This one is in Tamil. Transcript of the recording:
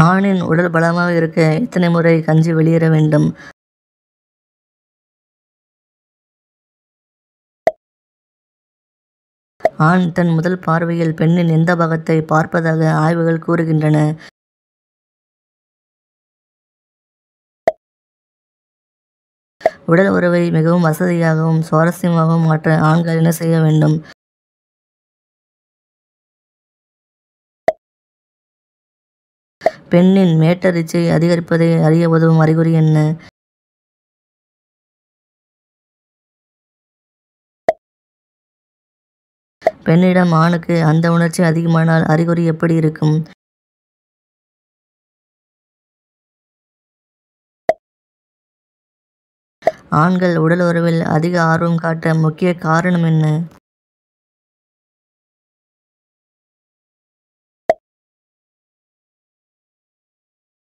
ஆணின் உடல் பலமாக இருக்க எத்தனை முறை கஞ்சி வெளியேற வேண்டும்? ஆண் தன் முதல் பார்வையில் பெண்ணின் எந்த பாகத்தை பார்ப்பதாக ஆய்வுகள் கூறுகின்றன? உடல் உறவை மிகவும் வசதியாகவும் சுவாரஸ்யமாகவும் மாற்ற ஆண்கள் என்ன செய்ய வேண்டும்? பெண்ணின் மேட்டரிச்சை அதிகரிப்பதை அறிய உதவும் அறிகுறி என்ன? பெண்ணிடம் ஆணுக்கு அந்த உணர்ச்சி அதிகமானால் அறிகுறி எப்படி இருக்கும்? ஆண்கள் உடல் உறவில் அதிக ஆர்வம் காட்ட முக்கிய காரணம் என்ன?